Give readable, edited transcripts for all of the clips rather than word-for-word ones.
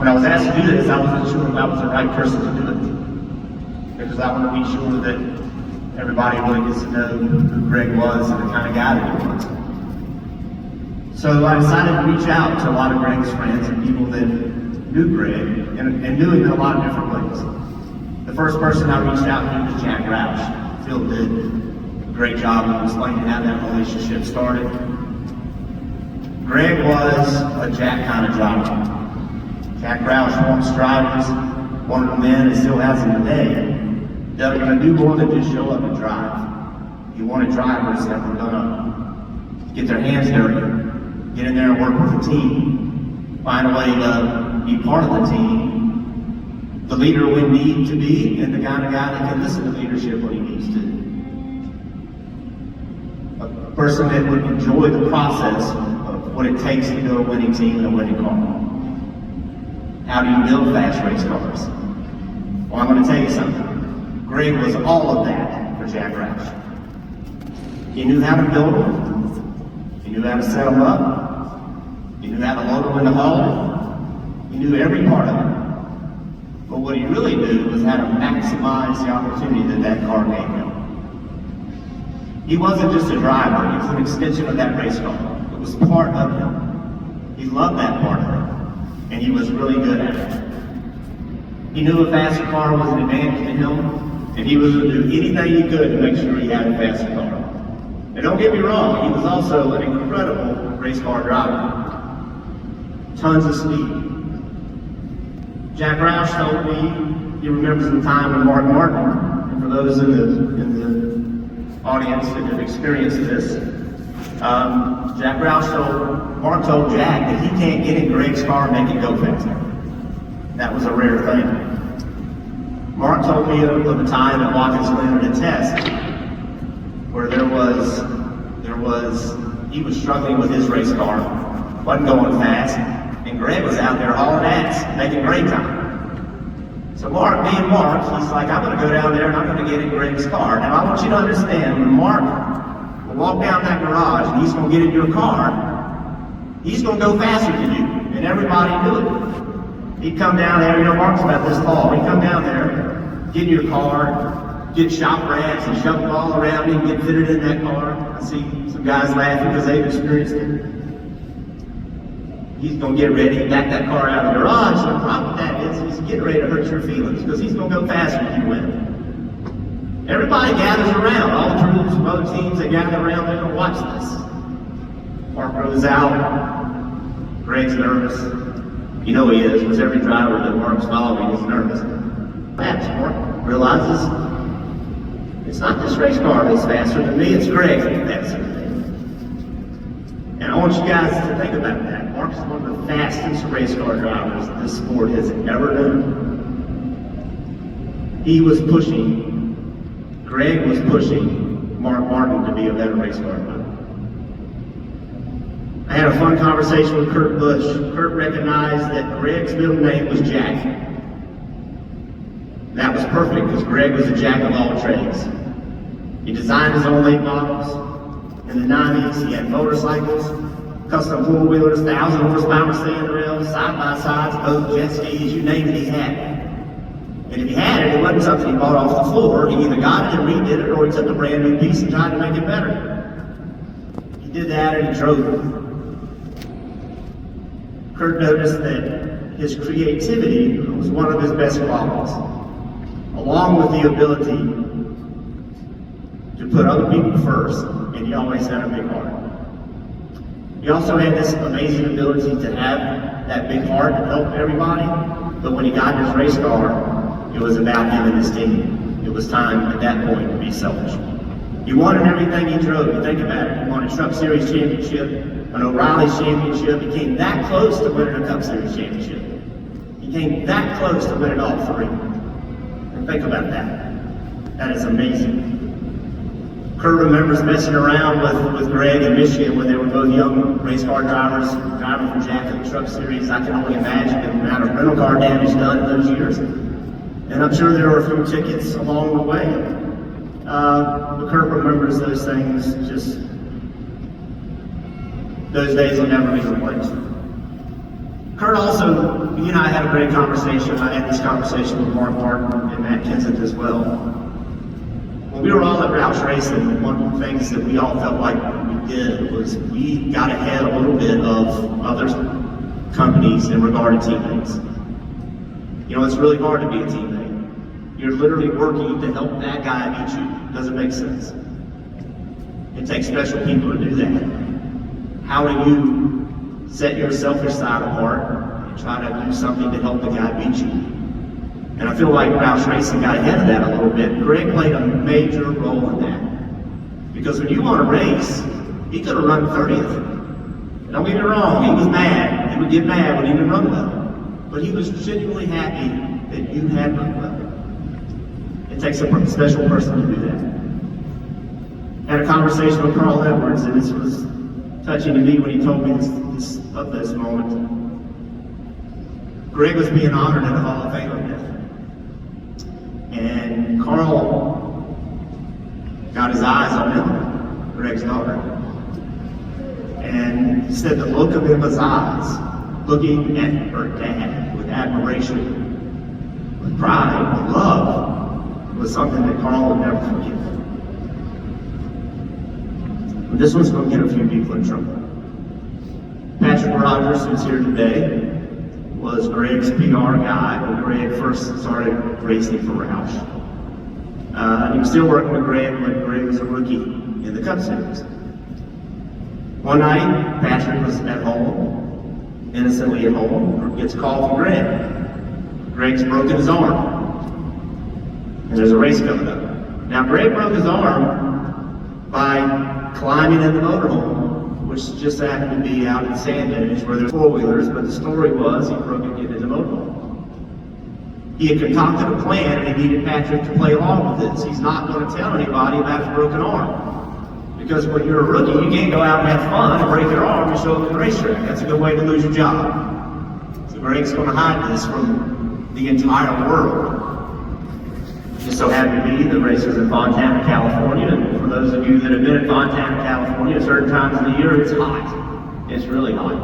When I was asked to do this, I wasn't sure if I was the right person to do it, because I want to be sure that everybody really gets to know who Greg was and the kind of guy that he was. So I decided to reach out to a lot of Greg's friends and people that knew Greg and knew him in a lot of different ways. The first person I reached out to was Jack Roush. Phil did a great job of explaining how that relationship started. Greg was a Jack kind of driver. Jack Roush wants drivers, one of them then and still has them today, that are going to do more than just show up and drive. He wanted drivers that were going to get their hands dirty, get in there and work with the team, find a way to be part of the team, the leader when need to be, and the kind of guy that can listen to leadership when he needs to. A person that would enjoy the process of what it takes to build a winning team and a winning car. How do you build fast race cars? Well, I'm going to tell you something. Greg was all of that for Jack Roush. He knew how to build them. He knew how to set them up. He knew how to load them in the hull. He knew every part of it. But what he really knew was how to maximize the opportunity that that car gave him. He wasn't just a driver. He was an extension of that race car. It was part of him. He loved that part of it. And he was really good at it. He knew a faster car was an advantage to him, and he was going to do anything he could to make sure he had a faster car. And don't get me wrong, he was also an incredible race car driver. Tons of speed. Jack Roush told me he remembers the time when Mark Martin, and for those in the audience that have experienced this, Mark told Jack that he can't get in Greg's car and make it go faster. That was a rare thing. Mark told me of a time at Watkins Glen at a test where he was struggling with his race car, wasn't going fast, and Greg was out there hauling ass, making great time. So Mark, being Mark, he's like, I'm going to go down there and I'm going to get in Greg's car. Now I want you to understand, when Mark will walk down that garage and he's going to get in your car, he's going to go faster than you, and everybody knew it. He'd come down there, Mark's about this tall. He'd come down there, get in your car, get shop rats and shove them all around him, get fitted in that car. I see some guys laughing because they've experienced it. He's going to get ready to back that car out of the garage. The problem with that is he's getting ready to hurt your feelings because he's going to go faster than you win. Everybody gathers around. All the crews from other teams, they gather around, they're going to watch this. Mark goes out. Greg's nervous. You know he is, because every driver that Mark's following is nervous. Perhaps Mark realizes it's not this race car that's faster than me, it's Greg that's faster than me. And I want you guys to think about that. Mark's one of the fastest race car drivers this sport has ever known. Greg was pushing Mark Martin to be a better race car driver. I had a fun conversation with Kurt Busch. Kurt recognized that Greg's middle name was Jack. That was perfect because Greg was a jack of all trades. He designed his own late models. In the 90s, he had motorcycles, custom four-wheelers, 1,000 horsepower stand rails, side-by-sides, boats, jet skis, you name it, he had it. And if he had it, it wasn't something he bought off the floor. He either got it and redid it, or he took a brand new piece and tried to make it better. He did that and he drove it. Kurt noticed that his creativity was one of his best qualities, along with the ability to put other people first, and he always had a big heart. He also had this amazing ability to have that big heart to help everybody, but when he got in his race car, it was about him and his team. It was time at that point to be selfish. He won in everything he drove. You think about it. He won a Truck Series championship, an O'Reilly's championship. He came that close to winning a Cup Series championship. He came that close to winning all three. And think about that. That is amazing. Kurt remembers messing around with Greg in Michigan when they were both young race car drivers, driving for Jack in the Truck Series. I can only imagine the amount of rental car damage done in those years. And I'm sure there were a few tickets along the way. But Kurt remembers those things, just those days will never be replaced. Kurt also, he and I had a great conversation. I had this conversation with Mark Martin and Matt Kenseth as well. When we were all at Roush Racing, one of the things that we all felt like we did was we got ahead a little bit of other companies in regard to teammates. You know, it's really hard to be a teammate. You're literally working to help that guy beat you. Doesn't make sense. It takes special people to do that. How do you set your selfish side apart and try to do something to help the guy beat you? And I feel like Roush Racing got ahead of that a little bit. Greg played a major role in that. Because when you want to race, he could have run 30th. Don't get me wrong, he was mad. He would get mad when he didn't run well. But he was genuinely happy that you had run well. It takes a special person to do that. I had a conversation with Carl Edwards, and this was touching to me when he told me this moment. Greg was being honored in the Hall of Fame event. And Carl got his eyes on him, Greg's daughter. And he said the look of Emma's eyes, looking at her dad with admiration, with pride, with love, was something that Carl would never forget. But this one's going to get a few people in trouble. Patrick Rogers, who's here today, was Greg's PR guy when Greg first started racing for Roush. He was still working with Greg when Greg was a rookie in the Cup Series. One night, Patrick was at home, innocently at home, gets a call from Greg. Greg's broken his arm. And there's a race coming up. Now, Greg broke his arm by climbing in the motorhome, which just happened to be out in sand dunes where there's four-wheelers, but the story was he broke it getting in the motorhome. He had concocted a plan and he needed Patrick to play along with this. He's not going to tell anybody about his broken arm. Because when you're a rookie, you can't go out and have fun and break your arm and show up at the racetrack. That's a good way to lose your job. So Greg's going to hide this from the entire world. Just so happened to be the race was in Fontana, California, and for those of you that have been in Fontana, California, at certain times of the year, it's hot. It's really hot.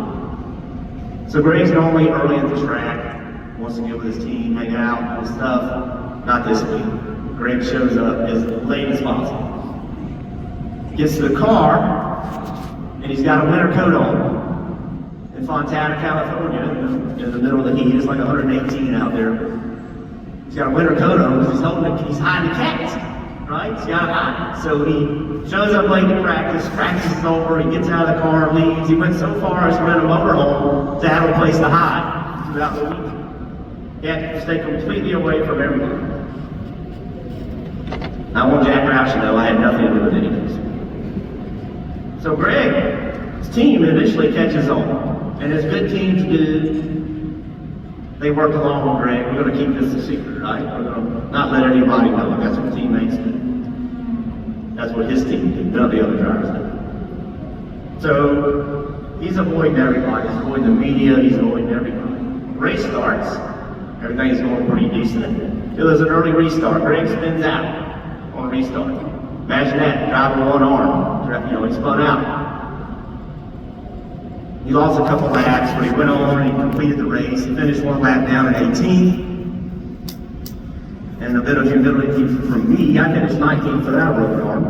So Greg's normally early at the track, wants to get with his team, hang out, and stuff. Not this week. Greg shows up as late as possible. Gets to the car, and he's got a winter coat on. In Fontana, California, in the middle of the heat, it's like 118 out there. He's got a winter coat on because he's hiding the cat, right? He's got to hide it. So he shows up late to practice is over, he gets out of the car, leaves. He went so far as to rent a motorhome to have a place to hide throughout the week. He had to stay completely away from everyone. I want Jack Roush to know I had nothing to do with any of this. So Greg's team eventually catches on, and as good teams do, they work along with Greg. We're going to keep this a secret, right? We're going to not let anybody know. That's what teammates do. That's what his team did. None of the other drivers did. So he's avoiding everybody. He's avoiding the media. He's avoiding everybody. Race starts. Everything's going pretty decent. There's an early restart. Greg spins out on a restart. Imagine that, driving one arm. You know, he spun out. He lost a couple laps, but he went on and he completed the race. He finished one lap down at 18th. And a bit of humility from me, I finished 19th for that broken arm.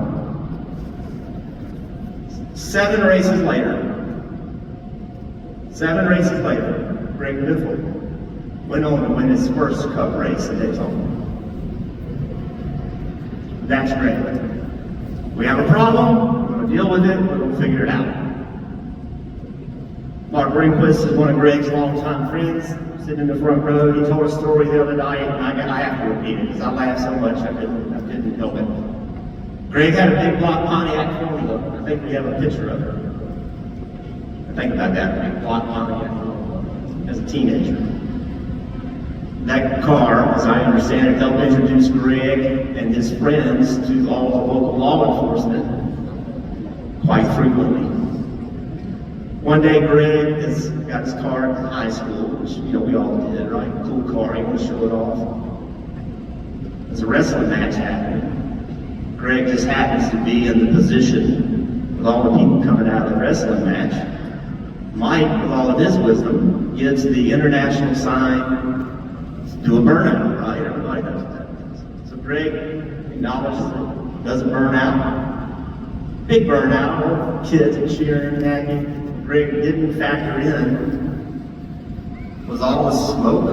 7 races later, Greg Biffle went on to win his first Cup race at Daytona. That's Greg. We have a problem, we're going to deal with it, we're going to figure it out. Mark Ringquist is one of Greg's longtime friends, sitting in the front row. He told a story the other night, and I have to repeat it because I laughed so much I couldn't help it. Greg had a big block Pontiac Formula. I think we have a picture of it. I think about that, big block Pontiac Formula as a teenager. That car, as I understand it, helped introduce Greg and his friends to all the local law enforcement quite frequently. One day, Greg has got his car in high school, which, you know, we all did, right? Cool car, he wants to show it off. There's a wrestling match happening. Greg just happens to be in the position with all the people coming out of the wrestling match. Mike, with all of his wisdom, gives the international sign to a burnout, right? Everybody knows that. So Greg acknowledges it, doesn't burn out. Big burnout, all kids and cheering and happy. Greg didn't factor in was all the smoke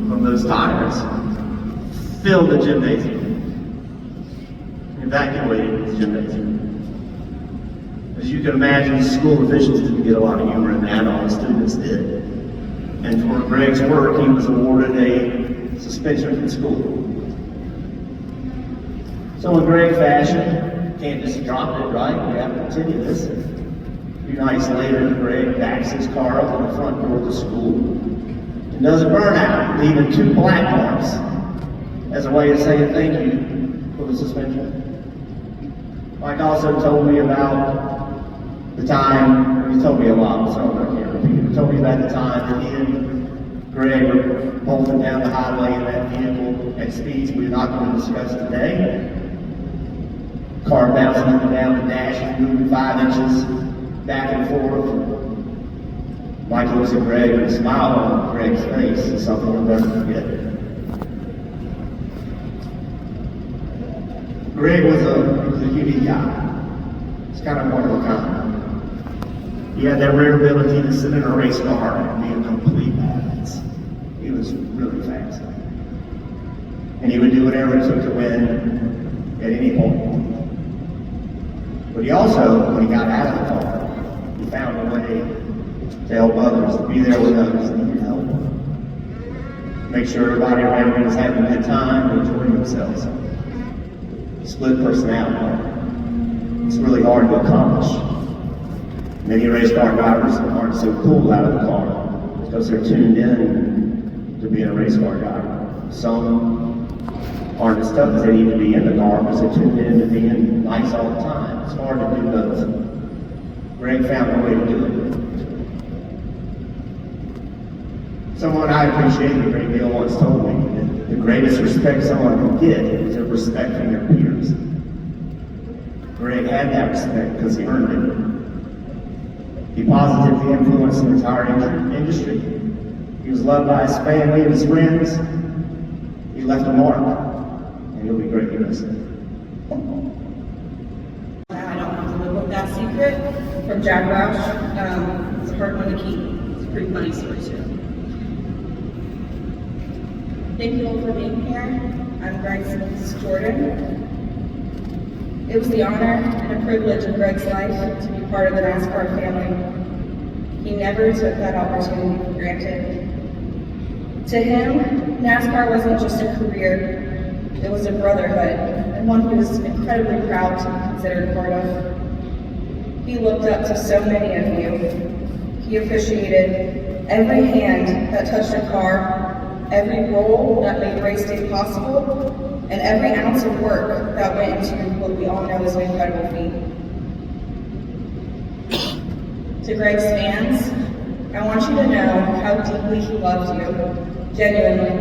from those tires filled the gymnasium, evacuated the gymnasium. As you can imagine, school officials didn't get a lot of humor in that, all the students did. And for Greg's work, he was awarded a suspension from school. So in Greg fashion, can't just drop it, right? We have to continue this. A few nights later, Greg backs his car up to the front door of the school and does a burnout, leaving 2 black marks as a way of saying thank you for the suspension. Mike also told me about the time, he told me a lot, so I can't repeat it. He told me about the time that he and Greg were bolting down the highway in that vehicle at speeds we're not going to discuss today. Car bouncing up and down the dash, moving 5 inches back and forth. Mike looks at Greg and a smile on Greg's face is something he'll never forget. Greg was a unique guy. He's kind of one of a kind. He had that rare ability to sit in a race car and be a complete badass. He was really fast. And he would do whatever it took to win at any point. But he also, when he got out of the car, he found a way to help others, to be there when others needed help. Make sure everybody around him was having a good time and enjoying themselves. Split personality. It's really hard to accomplish. Many race car drivers aren't so cool out of the car because they're tuned in to being a race car driver. Some aren't as tough as they need to be in the car because they're tuned in to being nice all the time. It's hard to do both. Greg found a way to do it. Someone I appreciated a great deal once told me that the greatest respect someone can get is a respect from their peers. Greg had that respect because he earned it. He positively influenced the entire industry. He was loved by his family and his friends. He left a mark, and he'll be greatly missed. I don't want to live with that secret from Jack Roush. It's a hard one to keep. It's a pretty funny story too. Thank you all for being here. I'm Greg's Miss Jordan. It was the honor and a privilege of Greg's life to be part of the NASCAR family. He never took that opportunity for granted. To him, NASCAR wasn't just a career, it was a brotherhood, and one he was incredibly proud to be considered part of. He looked up to so many of you. He appreciated every hand that touched a car, every role that made race day possible, and every ounce of work that went into what we all know is an incredible feat. To Greg's fans, I want you to know how deeply he loved you, genuinely.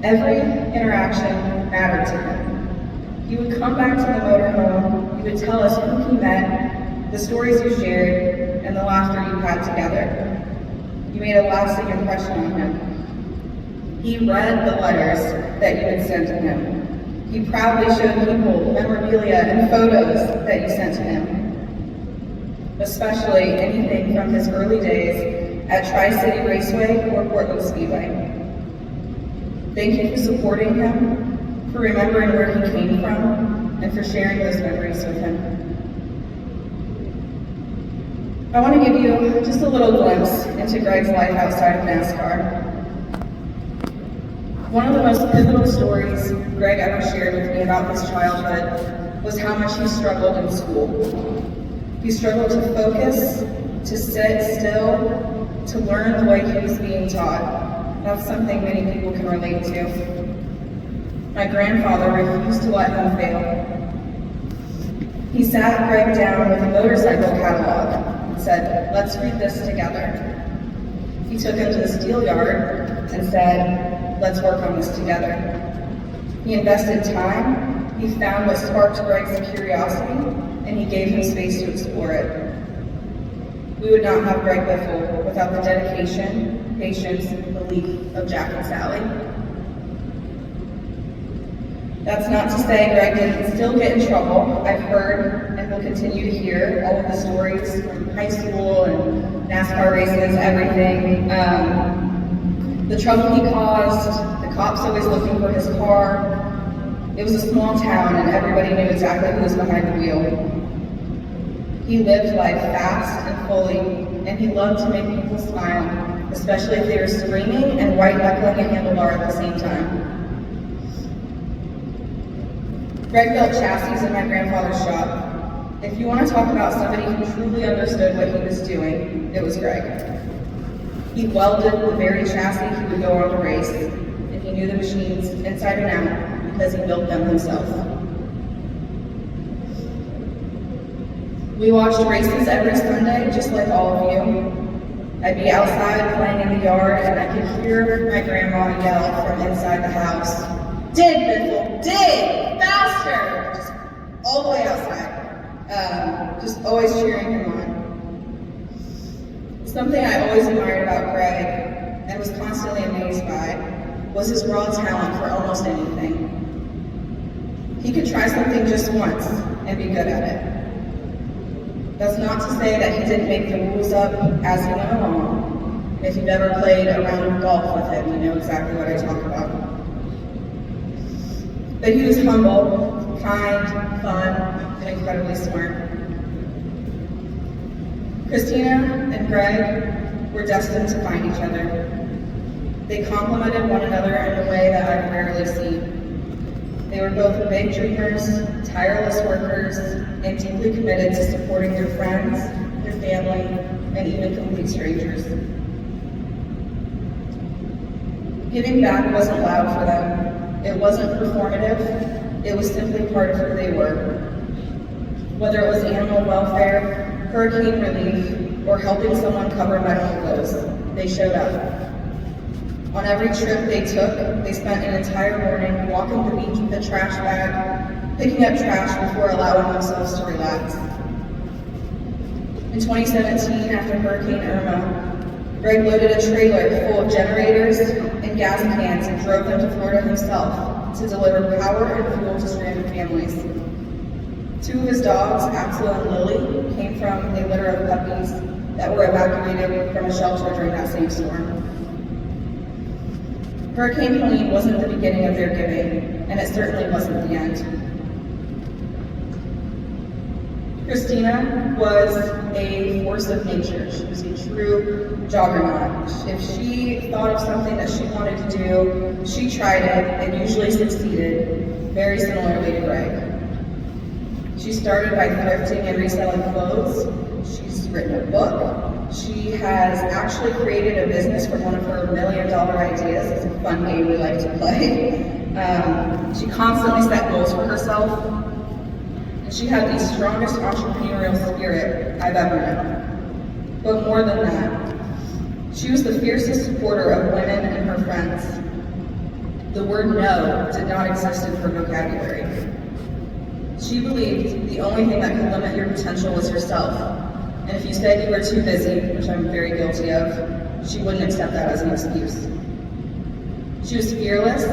Every interaction mattered to him. He would come back to the motorhome, he would tell us who he met, the stories you shared, and the laughter you had together. You made a lasting impression on him. He read the letters that you had sent to him. He proudly showed people memorabilia and photos that you sent to him, especially anything from his early days at Tri-City Raceway or Portland Speedway. Thank you for supporting him, for remembering where he came from, and for sharing those memories with him. I want to give you just a little glimpse into Greg's life outside of NASCAR. One of the most pivotal stories Greg ever shared with me about his childhood was how much he struggled in school. He struggled to focus, to sit still, to learn the way he was being taught. That's something many people can relate to. My grandfather refused to let him fail. He sat Greg down with a motorcycle catalog and said, "Let's read this together." He took him to the steel yard and said, "Let's work on this together." He invested time, he found what sparked Greg's curiosity, and he gave him space to explore it. We would not have Greg Biffle without the dedication, patience, and belief of Jack and Sally. That's not to say Greg didn't still get in trouble. I've heard and will continue to hear all of the stories from high school and NASCAR races, everything. The trouble he caused, the cops always looking for his car. It was a small town and everybody knew exactly who was behind the wheel. He lived life fast and fully, and he loved to make people smile, especially if they were screaming and white-knuckling a handlebar at the same time. Greg built chassis in my grandfather's shop. If you want to talk about somebody who truly understood what he was doing, it was Greg. He welded the very chassis he would go on to race, and he knew the machines inside and out because he built them himself. We watched races every Sunday, just like all of you. I'd be outside playing in the yard, and I could hear my grandma yell from inside the house, "Dig, Biffle, dig! Faster!" Just all the way outside. Just always cheering him on. Something I always admired about Greg, and was constantly amazed by, was his raw talent for almost anything. He could try something just once and be good at it. That's not to say that he didn't make the rules up as he went along. If you've ever played a round of golf with him, you know exactly what I talk about. But he was humble, kind, fun, and incredibly smart. Christina and Greg were destined to find each other. They complemented one another in a way that I rarely see. They were both big dreamers, tireless workers, and deeply committed to supporting their friends, their family, and even complete strangers. Giving back wasn't loud for them. It wasn't performative. It was simply part of who they were. Whether it was animal welfare, hurricane relief, or helping someone cover medical bills, they showed up. On every trip they took, they spent an entire morning walking the beach with a trash bag, picking up trash before allowing themselves to relax. In 2017, after Hurricane Irma, Greg loaded a trailer full of generators and gas cans and drove them to Florida himself to deliver power and fuel to stranded families. Two of his dogs, Axel and Lily, came from a litter of puppies that were evacuated from a shelter during that same storm. Hurricane Helene wasn't the beginning of their giving, and it certainly wasn't the end. Christina was a force of nature. She was a true juggernaut. If she thought of something that she wanted to do, she tried it and usually succeeded, very similarly to Greg. She started by thrifting and reselling clothes. She's written a book. She has actually created a business from one of her $1 million ideas. It's a fun game we like to play. She constantly set goals for herself. And she had the strongest entrepreneurial spirit I've ever known. But more than that, she was the fiercest supporter of women and her friends. The word no did not exist in her vocabulary. She believed the only thing that could limit your potential was yourself. And if you said you were too busy, which I'm very guilty of, she wouldn't accept that as an excuse. She was fearless,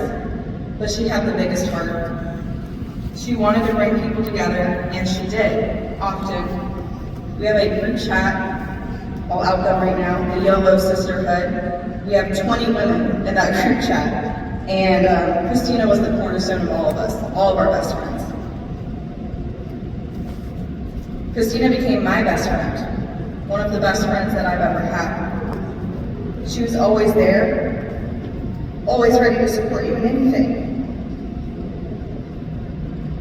but she had the biggest heart. She wanted to bring people together, and she did, often. We have a group chat, I'll out them right now, the YOLO Sisterhood. We have 20 women in that group chat, and Christina was the cornerstone of all of us, all of our best friends. Christina became my best friend, one of the best friends that I've ever had. She was always there, always ready to support you in anything.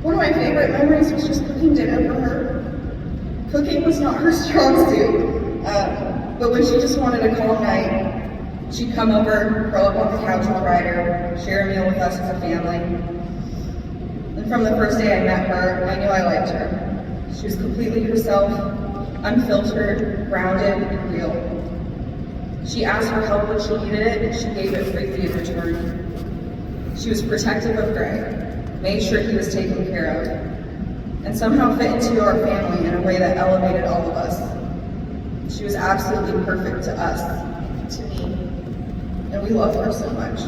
One of my favorite memories was just cooking dinner for her. Cooking was not her strong suit, but when she just wanted a calm night, she'd come over, curl up on the couch with Ryder, share a meal with us as a family. And from the first day I met her, I knew I liked her. She was completely herself, unfiltered, grounded, and real. She asked for help when she needed it, and she gave it freely in return. She was protective of Greg, made sure he was taken care of, and somehow fit into our family in a way that elevated all of us. She was absolutely perfect to us, to me, and we love her so much.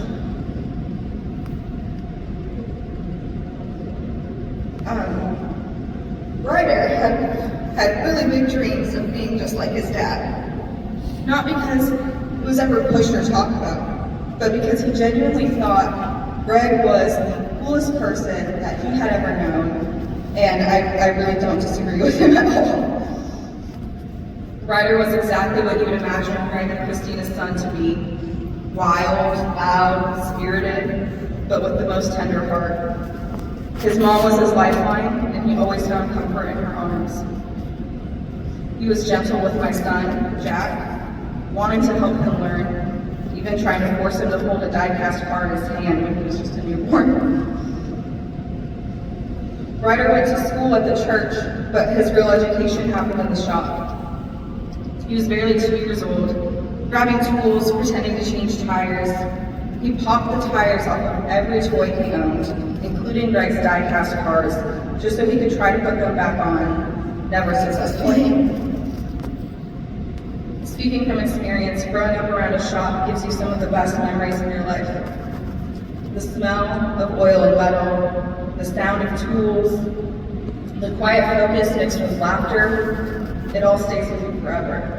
Ryder had really big dreams of being just like his dad. Not because it was ever pushed or talked about, but because he genuinely thought Greg was the coolest person that he had ever known, and I really don't disagree with him at all. Ryder was exactly what you would imagine Greg and Christina's son to be. Wild, loud, spirited, but with the most tender heart. His mom was his lifeline, and he always found comfort in her arms. He was gentle with my son, Jack, wanting to help him learn, even trying to force him to hold a die-cast car in his hand when he was just a newborn. Ryder went to school at the church, but his real education happened in the shop. He was barely 2 years old, grabbing tools, pretending to change tires. He popped the tires off of every toy he owned, including Greg's die-cast cars, just so he could try to put them back on, never successfully. Speaking from experience, growing up around a shop gives you some of the best memories in your life. The smell of oil and metal, the sound of tools, the quiet focus mixed with laughter, it all stays with you forever.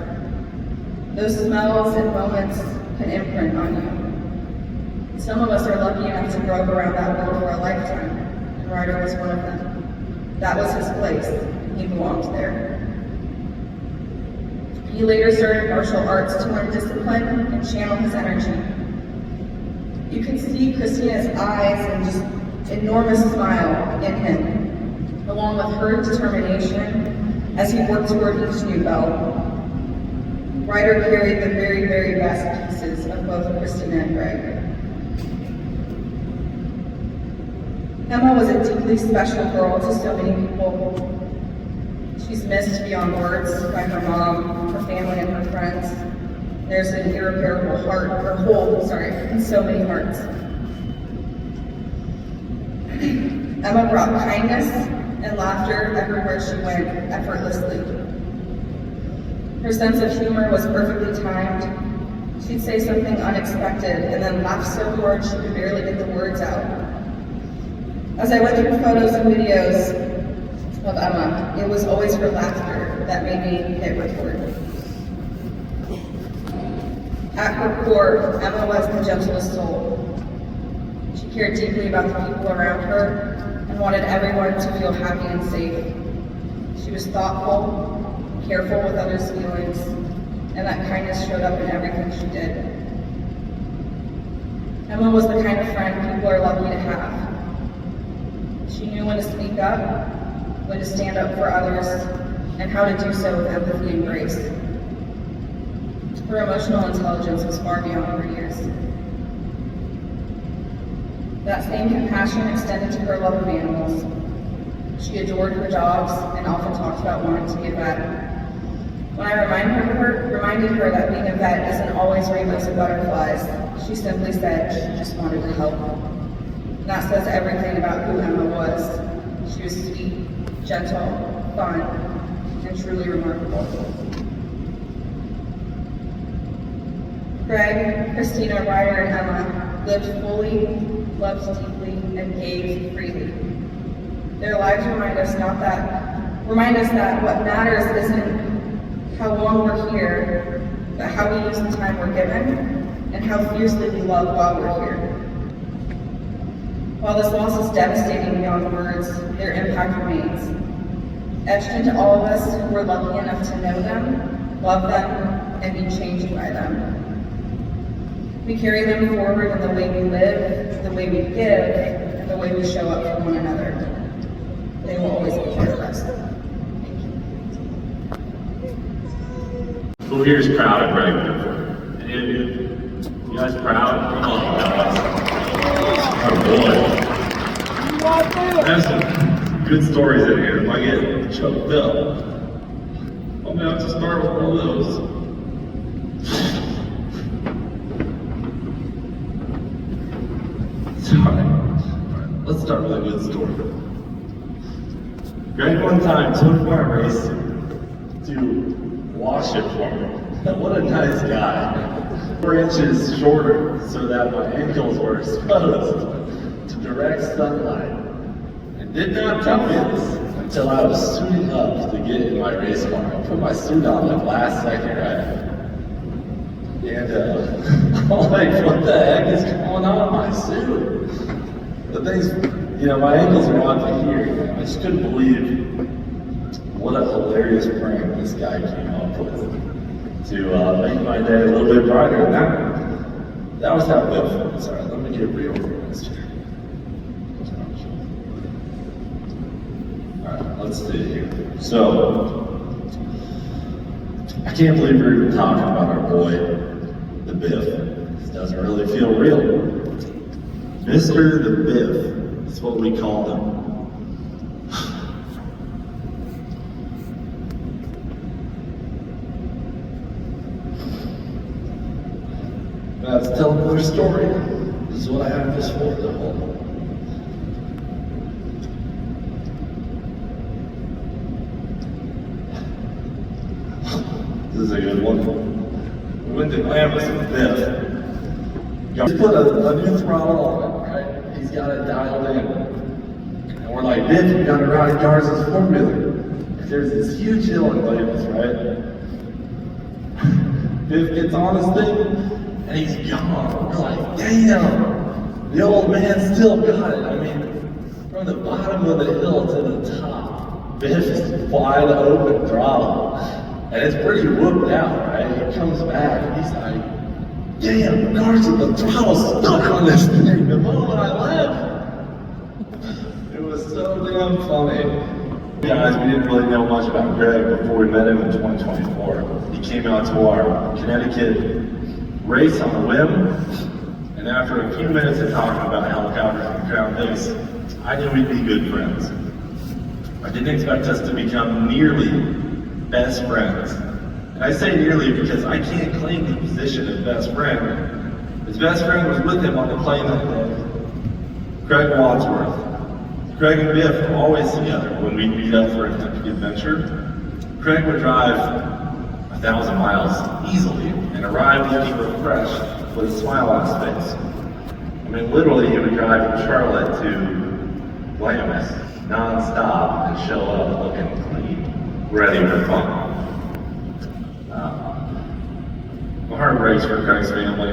Those smells and moments can imprint on you. Some of us are lucky enough to grow up around that world for a lifetime, and Ryder was one of them. That was his place. He belonged there. He later started martial arts to learn discipline and channel his energy. You could see Christina's eyes and just enormous smile in him, along with her determination as he worked toward each new belt. Ryder carried the very, very best pieces of both Christina and Greg. Emma was a deeply special girl to so many people. She's missed beyond words by her mom, her family, and her friends. There's an irreparable hole in so many hearts. Emma brought kindness and laughter everywhere she went, effortlessly. Her sense of humor was perfectly timed. She'd say something unexpected and then laugh so hard she could barely get the words out. As I went through photos and videos of Emma, it was always her laughter that made me hit record. At her core, Emma was the gentlest soul. She cared deeply about the people around her and wanted everyone to feel happy and safe. She was thoughtful, careful with others' feelings, and that kindness showed up in everything she did. Emma was the kind of friend people are lucky to have. She knew when to speak up, when to stand up for others, and how to do so with empathy and grace. Her emotional intelligence was far beyond her years. That same compassion extended to her love of animals. She adored her dogs and often talked about wanting to be a vet. When I reminded her that being a vet isn't always rainbows and butterflies, she simply said she just wanted to help. And that says everything about who Emma was. She was sweet, gentle, fun, and truly remarkable. Greg, Christina, Ryder, and Emma lived fully, loved deeply, and gave freely. Their lives remind us that what matters isn't how long we're here, but how we use the time we're given, and how fiercely we love while we're here. While this loss is devastating beyond words, their impact remains. Etched into all of us who were lucky enough to know them, love them, and be changed by them. We carry them forward in the way we live, the way we give, and the way we show up for one another. They will always be part of us. Who here is proud of Greg Biffle? Any of you? You guys proud? Come on, guys. Oh boy. I have some good stories in here. If I get choked up, I'm gonna have to start with one of those. Alright, let's start with a good story. Greg one time took our race to wash it for me. What a nice guy. 4 inches shorter so that my ankles were exposed to direct sunlight. And did not tell me this until I was suiting up to get in my race car. I put my suit on like last second, right? And I'm like, what the heck is going on in my suit? The things, my ankles are out to here. I just couldn't believe what a hilarious prank this guy came up with to make my day a little bit brighter. And that was how Biffle. Sorry, let me get real organized here. Alright, let's see here. So, I can't believe we're even talking about our boy, the Biff. This doesn't really feel real. Mr. the Biff is what we called him. Let's tell another story. This is what I have this for. This is a good one. We went to Glamis with Biff. Just put a new throttle on it, right? He's got it dialed in. And we're like, Biff, we got to ride Garza's formula. There's this huge hill in Glamis, right? Biff gets on his thing, and he's gone. We're like, damn, the old man still got it. I mean, from the bottom of the hill to the top, Biff's wide open throttle. And it's pretty whooped out, right? He comes back, and he's like, damn, Garza, the throttle's stuck on this thing the moment I left. It was so damn funny. Guys, we didn't really know much about Greg before we met him in 2024. He came out to our Connecticut race on a whim, and after a few minutes of talking about helicopters and Crown Vics, I knew we'd be good friends. I didn't expect us to become nearly best friends. And I say nearly because I can't claim the position of best friend. His best friend was with him on the plane that day, Craig Wadsworth. Craig and Biff were always together when we'd meet up for an epic adventure. Craig would drive 1,000 miles easily and arrive looking refreshed with a smile on his face. I mean, literally, he would drive from Charlotte to Glamis non-stop and show up looking clean, ready for fun. My heart breaks for Craig's family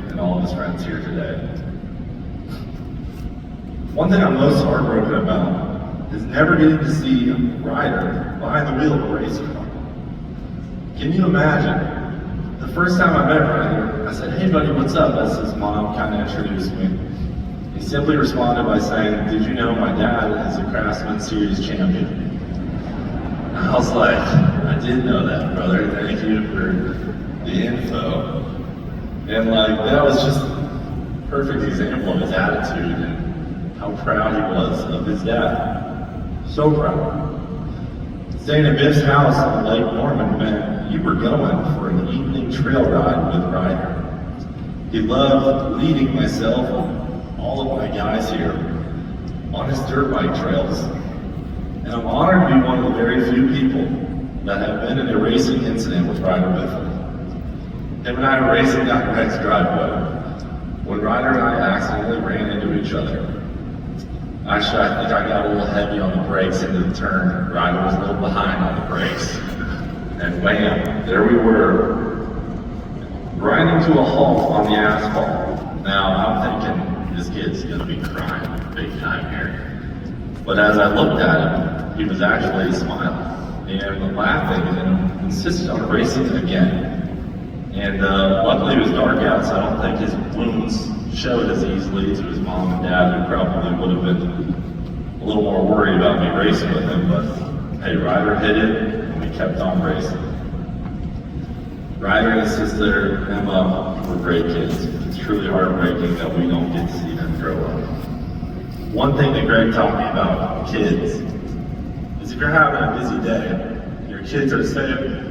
and all of his friends here today. One thing I'm most heartbroken about is never getting to see a rider behind the wheel of a race car. Can you imagine? The first time I met Ryder, I said, hey buddy, what's up? As his mom kind of introduced me. He simply responded by saying, did you know my dad is a Craftsman Series champion? I was like, I did know that, brother. Thank you for the info. And that was just a perfect example of his attitude and how proud he was of his dad. So proud. Staying at Biff's house on Lake Norman meant you were going for an evening trail ride with Ryder. He loved leading myself and all of my guys here on his dirt bike trails. And I'm honored to be one of the very few people that have been in a racing incident with Ryder Biffle. Him and I were racing down Greg's driveway when Ryder and I accidentally ran into each other. Actually, I think I got a little heavy on the brakes into the turn. Ryder was a little behind on the brakes. And wham, there we were, grinding to a halt on the asphalt. Now, I'm thinking, this kid's gonna be crying big time here. But as I looked at him, he was actually smiling and laughing and insisted on racing again. And luckily it was dark out, so I don't think his wounds showed as easily to his mom and dad, who probably would have been a little more worried about me racing with him. But hey, Ryder hit it, and we kept on racing. Ryder and his sister Emma were great kids. It's truly heartbreaking that we don't get to see them grow up. One thing that Greg taught me about kids is if you're having a busy day, your kids are saying,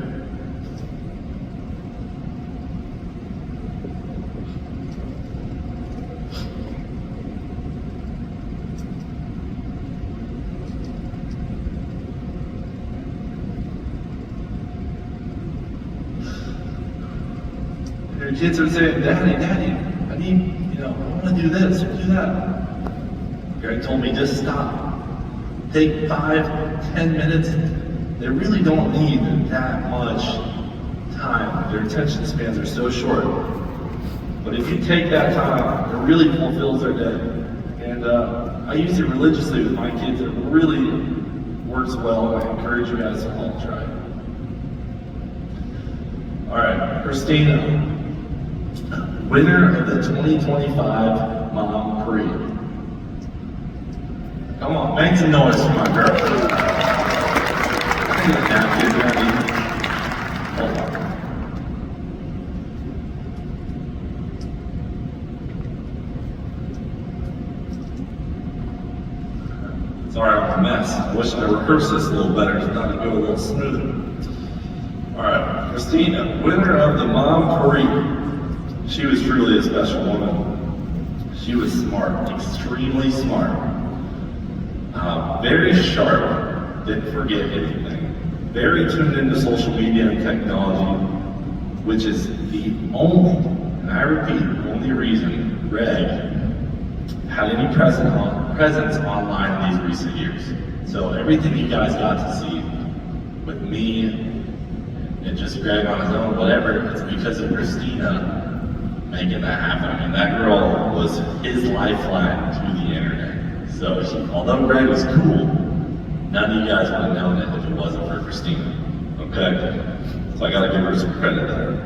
kids are saying, Daddy, I need, I want to do this, do that. Greg told me, just stop. Take 5-10 minutes. They really don't need that much time. Their attention spans are so short. But if you take that time, it really fulfills their day. And I use it religiously with my kids. It really works well, and I encourage you guys to all try it. All right, Christina, winner of the 2025 Mom Parade. Come on, make some noise for my girl. I need a napkin, ready. Hold on. Sorry, I'm a mess. I wish I rehearsed this a little better so that it go a little smoother. All right, Christina, winner of the Mom Parade. She was truly a special woman. She was smart, extremely smart. Very sharp, didn't forget anything. Very tuned into social media and technology, which is the only, and I repeat, only reason Greg had any presence online in these recent years. So everything you guys got to see with me and just Greg on his own, whatever, it's because of Christina making that happen. I mean, that girl was his lifeline to the internet. So although Greg was cool, none of you guys would have known it if it wasn't for Christina. Okay? So I gotta give her some credit there.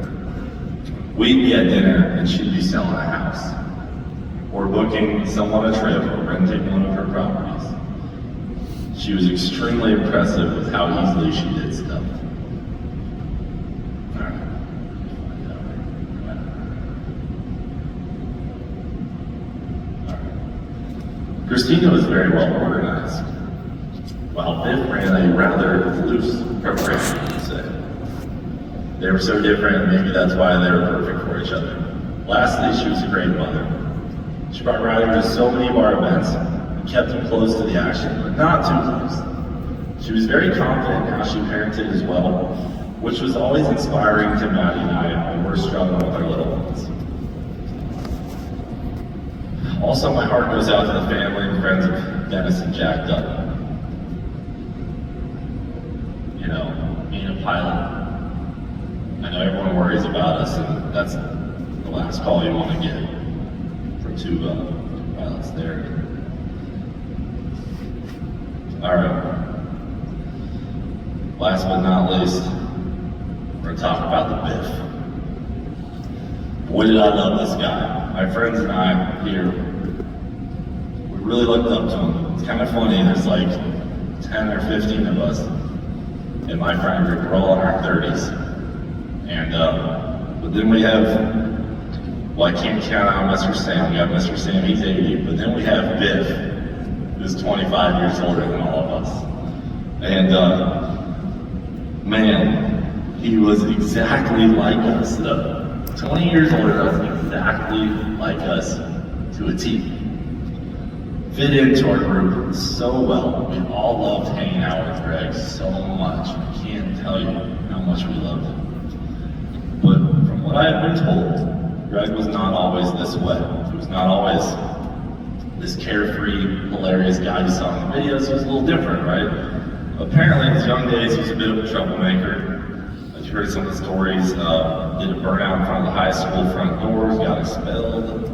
We'd be at dinner and she'd be selling a house, or booking someone a trip, or renting one of her properties. She was extremely impressive with how easily she did stuff. Christina was very well organized, while Biff ran a rather loose program, you could say. They were so different, maybe that's why they were perfect for each other. Lastly, she was a great mother. She brought Riley to so many of our events and kept him close to the action, but not too close. She was very confident in how she parented as well, which was always inspiring to Maddie and I when we're struggling with our little ones. Also, my heart goes out to the family and friends of Dennis and Jack Dutton. You know, being a pilot, I know everyone worries about us, and that's the last call you want to get from two pilots there. All right. Last but not least, we're going to talk about the Biff. Boy, did I love this guy. My friends and I here, we really looked up to him. It's kind of funny, there's like 10 or 15 of us in my friend group. We're all in our 30s. And, but then we have, well, I can't count out Mr. Sam. We have Mr. Sam, he's 80. But then we have Biff, who's 25 years older than all of us. And, man, he was exactly like us. 20 years older, that's exactly like us to a T. Fit into our group so well. We all loved hanging out with Greg so much. I can't tell you how much we loved him. But from what I have been told, Greg was not always this way. He was not always this carefree, hilarious guy you saw in the videos. He was a little different, right? Apparently in his young days, he was a bit of a troublemaker. As you heard some of the stories, did a burnout in front of the high school front doors, got expelled,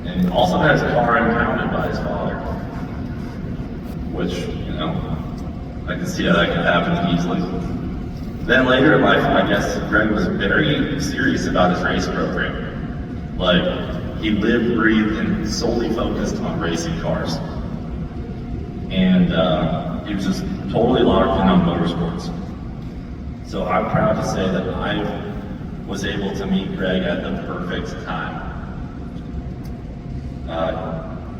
and also had his car impounded by his father. Which, you know, I can see how that could happen easily. Then later in life, I guess Greg was very serious about his race program. Like, he lived, breathed, and solely focused on racing cars. And he was just totally locked in on motorsports. So I'm proud to say that I was able to meet Greg at the perfect time.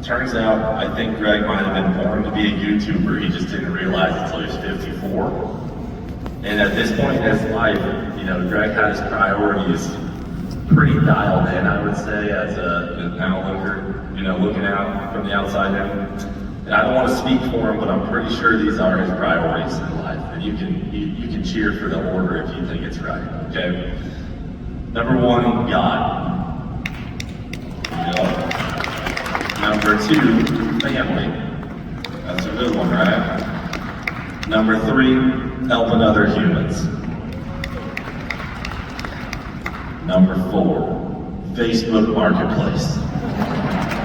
Turns out, I think Greg might have been born to be a YouTuber. He just didn't realize until he was 54. And at this point in his life, you know, Greg had his priorities pretty dialed in, I would say, as an onlooker, you know, looking out from the outside in. And I don't want to speak for him, but I'm pretty sure these are his priorities in life. And you can cheer for the order if you think it's right, okay? Number 1, God. Yep. Number 2, family. That's a good one, right? Number 3, helping other humans. Number 4, Facebook Marketplace.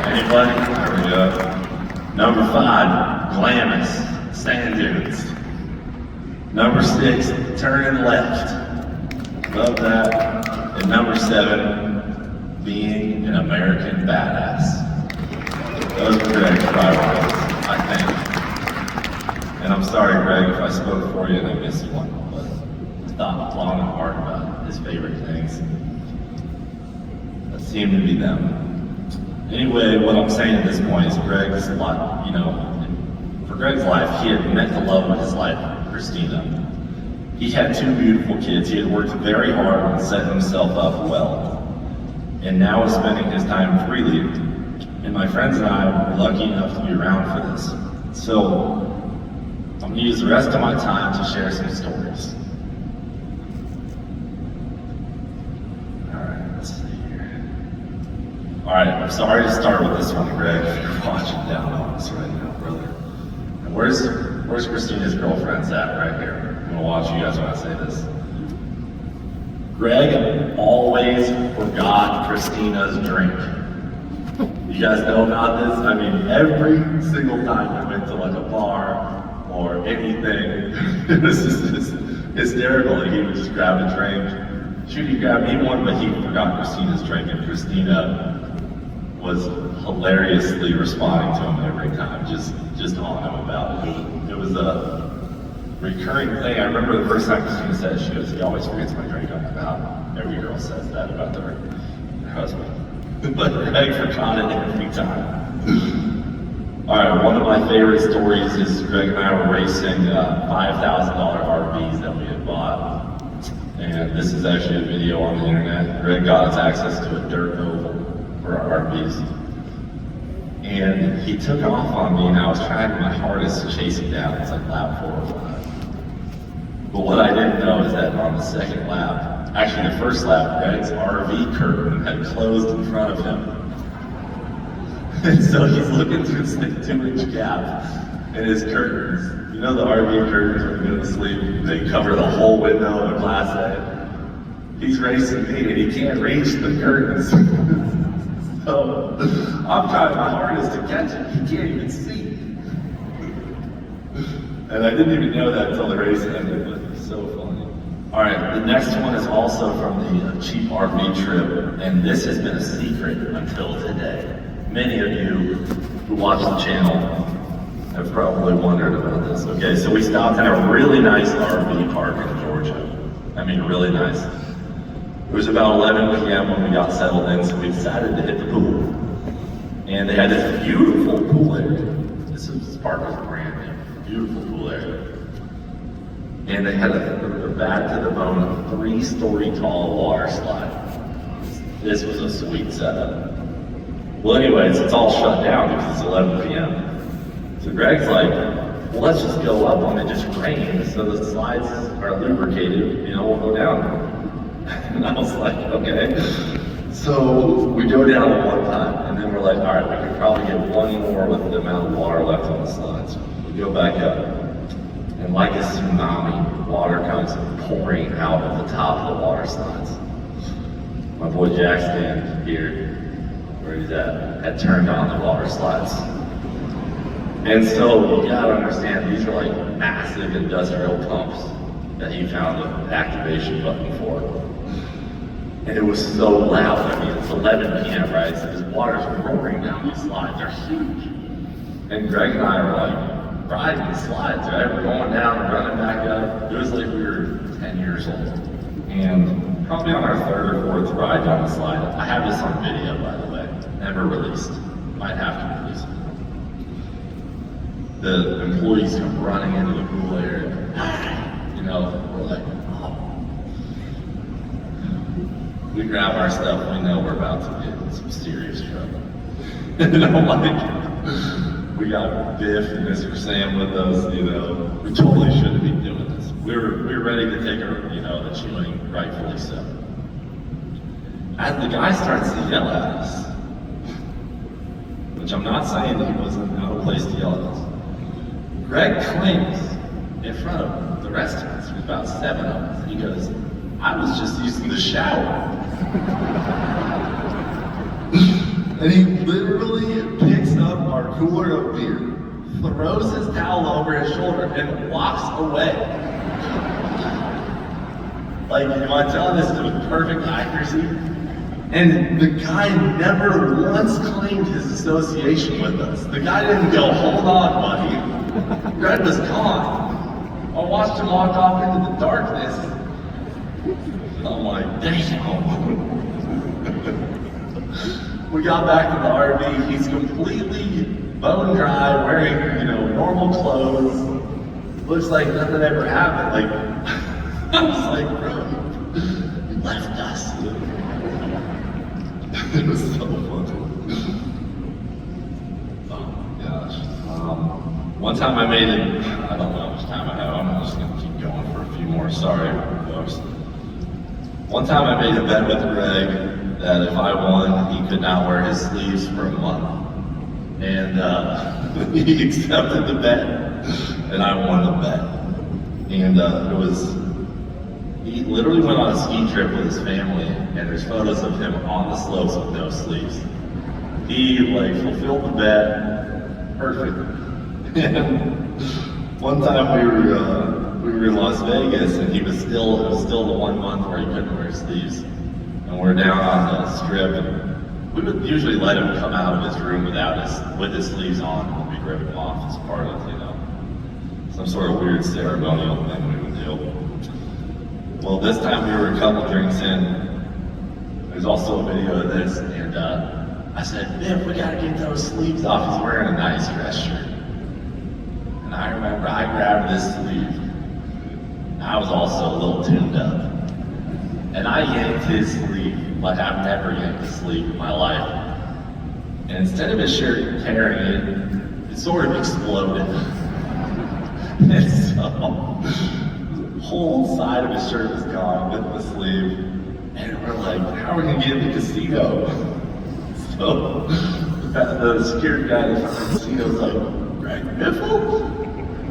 Anybody? There we go. Number 5, Glamis, sand dunes. Number 6, turning left. Love that. And number 7, being an American badass. Those were Greg's priorities, I think. And I'm sorry, Greg, if I spoke for you and I missed one, but I thought long and hard about his favorite things. That seemed to be them. Anyway, what I'm saying at this point is Greg's life, for Greg's life, he had met the love of his life, Christina. He had 2 beautiful kids. He had worked very hard and set himself up well. And now is spending his time freely. And my friends and I were lucky enough to be around for this. So I'm going to use the rest of my time to share some stories. All right, I'm sorry to start with this one, Greg, if you're watching down on us right now, brother. And where's Christina's girlfriend's at right here? I'm gonna watch you guys when I say this. Greg always forgot Christina's drink. You guys know about this? I mean, every single time we went to like a bar or anything, it was just hysterical. Like he would just grab a drink. Shoot, he grabbed me one, but he forgot Christina's drink, and Christina was hilariously responding to him every time, just on him about it. It was a recurring thing. I remember the first time Christina said, she goes, he always forgets my drink I'm about. Every girl says that about their husband. But Greg forgot it every time. All right, one of my favorite stories is Greg and I were racing $5,000 RVs that we had bought. And this is actually a video on the internet. Greg got us access to a dirt oval for our RVs. And he took off on me and I was trying my hardest to chase him down. It's like lap 4 or 5. But what I didn't know is that on the second lap, actually the first lap, Greg's RV curtain had closed in front of him. And so he's looking through this like 2-inch gap in his curtains. You know the RV curtains when you go to sleep, they cover the whole window of a Class A. He's racing me and he can't reach the curtains. So I'm trying my hardest to catch it. He can't even see. And I didn't even know that until the race ended, but it was so funny. All right, the next one is also from the cheap RV trip, and this has been a secret until today. Many of you who watch the channel have probably wondered about this. Okay, so we stopped at a really nice RV park in Georgia. I mean, really nice. It was about 11 p.m. when we got settled in, so we decided to hit the pool. And they had this beautiful pool area. This park was brand new, beautiful pool area. And they had a bad to the bone, 3-story tall water slide. This was a sweet setup. Well, anyways, it's all shut down because it's 11 p.m. So Greg's like, well, let's just go up when it just rains so the slides are lubricated, we'll go down. And I was like, okay. So we go down one time, and then we're like, all right, we could probably get one more with the amount of water left on the slides. We go back up, and like a tsunami, water comes pouring out of the top of the water slides. My boy Jack Stan here, where he's at, had turned on the water slides. And so you gotta understand, these are like massive industrial pumps that he found the activation button for. And it was so loud. I mean, it's 11 p.m., right? So this water's roaring down these slides. They're huge. And Greg and I were like riding the slides, right? We're going down and running back up. It was like we were 10 years old. And probably on our 3rd or 4th ride down the slide, I have this on video, by the way, never released. Might have to release it. The employees come running into the pool area. We're like, oh. We grab our stuff, we know we're about to get in some serious trouble. And I'm like, we got Biff and Mr. Sam with us, we totally shouldn't be doing this. We were ready to take our, the chewing, rightfully so. as the guy starts to yell at us, which I'm not saying that he wasn't out of place to yell at us, Greg claims in front of the rest of us, there's about 7 of us, he goes, I was just using the shower. And he literally picks up our cooler of beer, throws his towel over his shoulder, and walks away. Like, am I telling this with perfect accuracy? And the guy never once claimed his association with us. The guy didn't go, hold on, buddy. Greg was gone. I watched him walk off into the darkness. I'm like, damn. We got back to the RV, he's completely bone dry, wearing, normal clothes. Looks like nothing ever happened. Like, I was like, bro, you left us. It was so funny. Oh my gosh. One time I made it, I don't know how much time I have, I'm just gonna keep going for a few more, sorry folks. One time I made a bet with Greg that if I won, he could not wear his sleeves for a month. And he accepted the bet, and I won the bet. And he literally went on a ski trip with his family, and there's photos of him on the slopes with no sleeves. He fulfilled the bet perfectly. One time we were in Las Vegas, and it was still the 1 month where he couldn't wear sleeves. And we're down on the strip, and we would usually let him come out of his room with his sleeves on, and we'd rip him off as part of, some sort of weird ceremonial thing we would do. Well, this time we were a couple drinks in. There's also a video of this, and I said, Biff, we gotta get those sleeves off. He's wearing a nice dress shirt. And I remember I grabbed this sleeve. I was also a little tuned up. And I yanked his sleeve like I've never yanked a sleeve in my life. And instead of his shirt tearing it sort of exploded. And so, the whole side of his shirt was gone with the sleeve. And we're like, how are we gonna get in the casino? So, the security guy in front of the casino was like, Greg Biffle?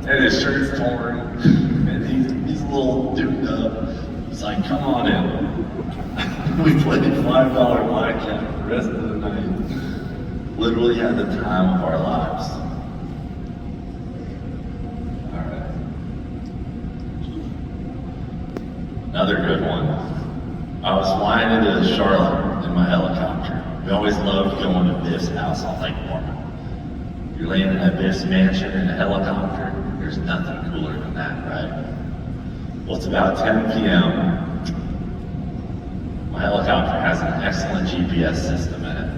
And his shirt's torn, and he's a little duped up. He's like, come on in. We played $5 blackjack the rest of the night. Literally had the time of our lives. All right. Another good one. I was flying into Charlotte in my helicopter. We always loved going to Biff's house on Lake Mormon. You're landing at Biff's mansion in a helicopter. There's nothing cooler than that, right? Well, it's about 10 p.m. My helicopter has an excellent GPS system in it.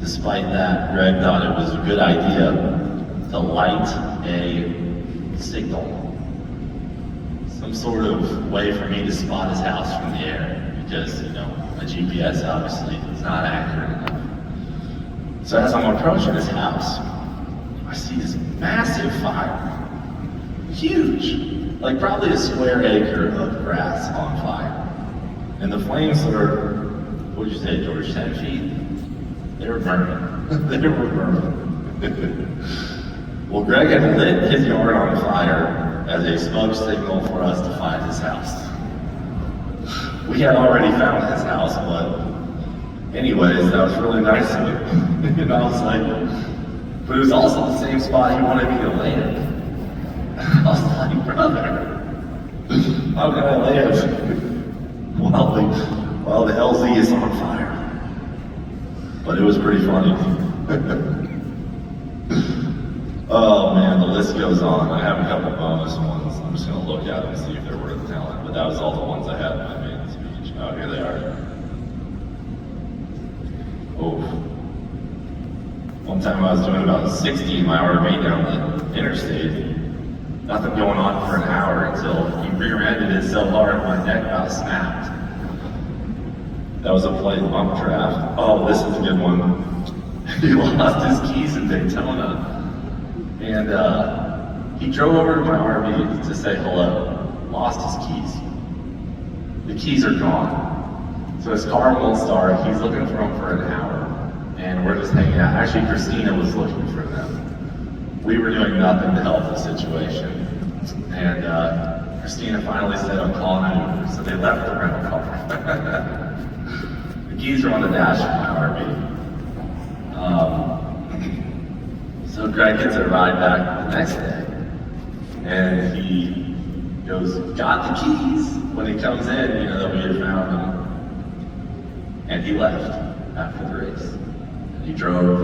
Despite that, Greg thought it was a good idea to light a signal. Some sort of way for me to spot his house from the air. Because, my GPS obviously is not accurate enough. So as I'm approaching his house, I see this massive fire. Huge. Like probably a square acre of grass on fire. And the flames are, what did you say, George, 10 feet? They were burning. They were burning. Well, Greg had lit his yard on fire as a smoke signal for us to find his house. We had already found his house, but anyways, that was really nice of him. And I was like, but it was also the same spot he wanted me to land. I was like, brother, how can I land while the LZ is on fire? But it was pretty funny. Oh man, the list goes on. I have a couple bonus ones. I'm just gonna look at them and see if they're worth telling. But that was all the ones I had in my main speech. Oh, here they are. Oh. One time I was doing about 60 in my RV down the interstate. Nothing going on for an hour until he rear-ended it so hard my neck about snapped. That was a plate bump draft. Oh, this is a good one. He lost his keys in Daytona. And he drove over to my RV to say hello. Lost his keys. The keys are gone. So his car won't start. He's looking for him for an hour, and we're just hanging out. Actually, Christina was looking for them. We were doing nothing to help the situation. And Christina finally said, I'm calling an Uber. So they left the rental car. The keys are on the dash of my RV. So Greg gets a ride back the next day. And he goes, got the keys. When he comes in, you know, that we had found him. And he left after the race. And he drove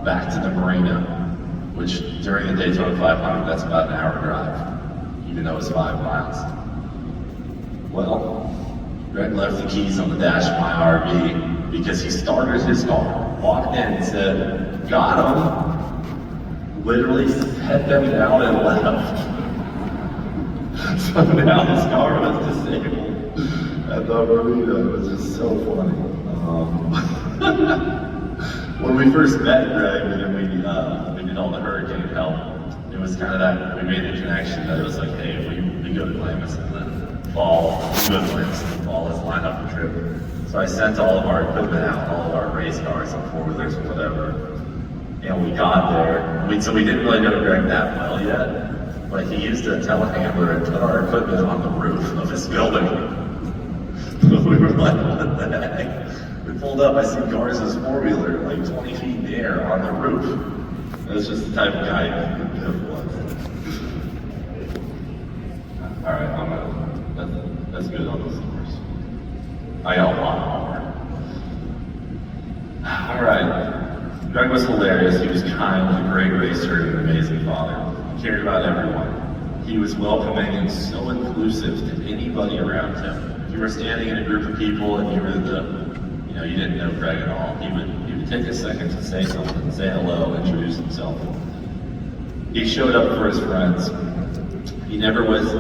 back to the marina, which during the Daytona 500, that's about an hour drive, even though it's 5 miles. Well, Greg left the keys on the dash of my RV because he started his car, walked in and said, got them, literally set them down and left. So now his car was disabled at the marina. It was just so funny. When we first met Greg and we did all the hurricane help, it was kind of that, we made the connection that it was like, hey, if we go to Glamis in the fall, we go to Glamis in the fall, let's line up a trip. So I sent all of our equipment out, all of our race cars and four-wheelers and whatever. And we got there. So we didn't really know Greg that well yet, but he used a telehandler and put our equipment on the roof of his building. We were like, what the heck? We pulled up, I see Garza's four-wheeler like 20 feet in the air on the roof. That's just the type of guy Biffle was. Alright, that's good on the stories. I got a lot more. Alright, Greg was hilarious. He was kind, a great racer, and an amazing father. He cared about everyone. He was welcoming and so inclusive to anybody around him. If you were standing in a group of people and you were you didn't know Greg at all, he would take a second to say something, say hello, introduce himself. He showed up for his friends. He never missed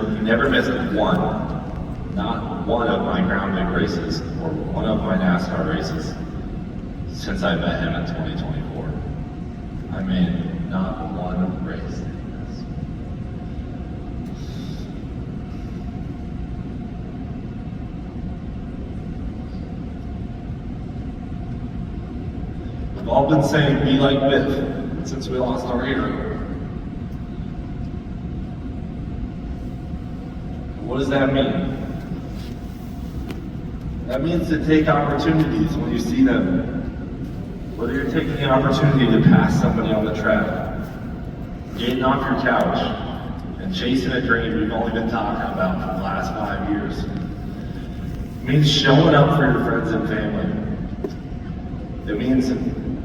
not one of my ground big races or one of my NASCAR races since I met him in 2024. I mean, not one race. We've all been saying, be like Biff, since we lost our hero. What does that mean? That means to take opportunities when you see them. Whether you're taking the opportunity to pass somebody on the track, getting off your couch, and chasing a dream we've only been talking about for the last 5 years. It means showing up for your friends and family. It means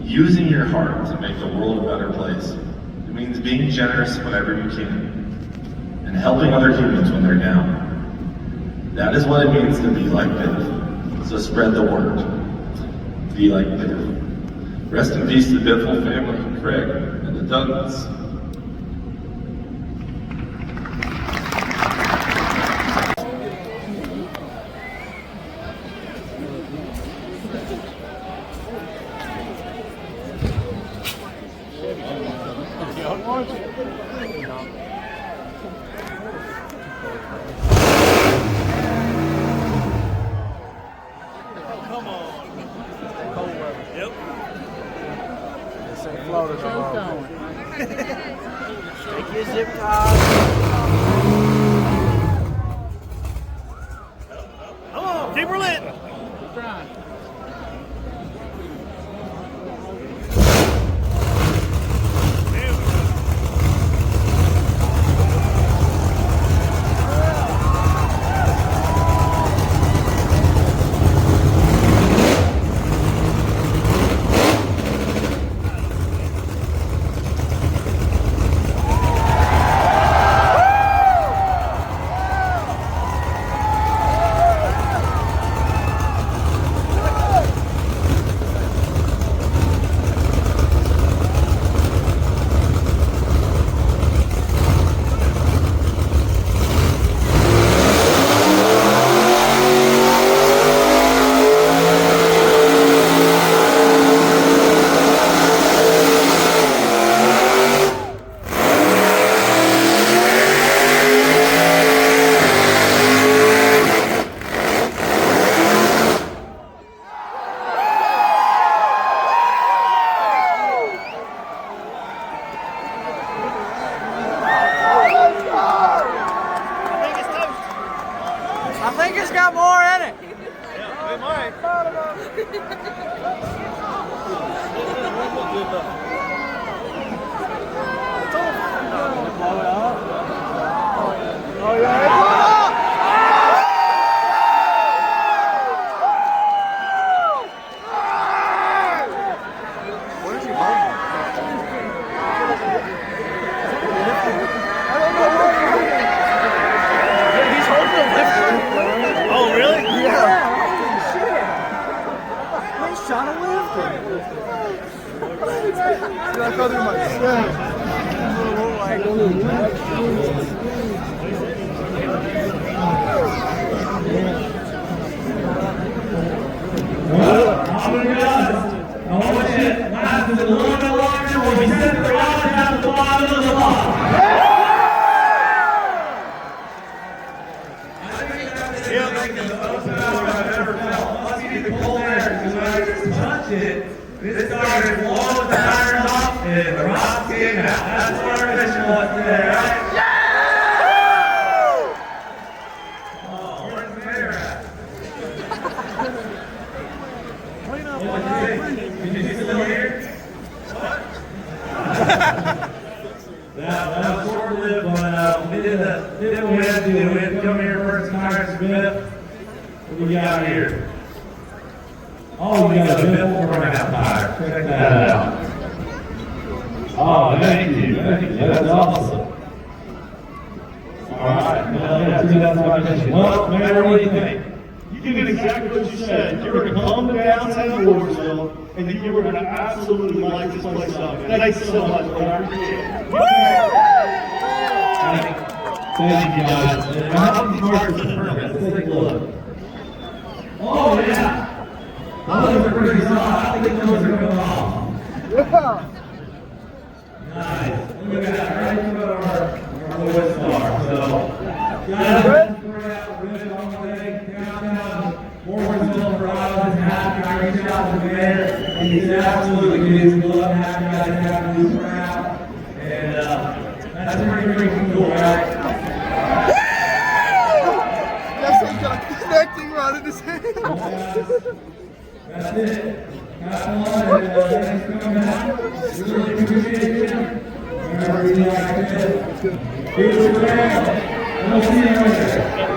using your heart to make the world a better place. It means being generous whenever you can, and helping other humans when they're down. That is what it means to be like Biff. So spread the word. Be like Biff. Rest in peace to the Biffle family, Craig, and the Duggins. Take your zip tie. Come on, keep her lit. Keep trying. This dog is blowing the tires off and the rock's getting out. That's what our mission was today, right? Oh, where's the mayor at? What do you think? Is he still here? What? That was short-lived, but we did what we had to do. We had to come here first, tires and Biff. What do we got here? Oh, we got a Biffle burnout tire. Check that out. Oh, thank you. That's awesome. All right. Well, that's my mission. Well, Mayor, what do you think? You did exactly what you said. You were going to come to downtown Wardsville, and you were going to absolutely light this place up. Thanks so much, brother. I appreciate it. Thank you, guys. And how many cars are permits? Let's take a look. Oh, yeah. Those are pretty solid. I think those are going off. Nice. Look at that. Right in front of our West Star. So, guys, we're out ribbon on the way downtown Wardsville for Iowa. Happy I reached out to the mayor. He's absolutely getting his love. Happy guys happy to be proud. And that's pretty cool, right? That's some kind of connecting right in his hand. That's it. Have fun and thanks for coming out. Really appreciate you. Remember, you like it. Here's the man. We'll see you later.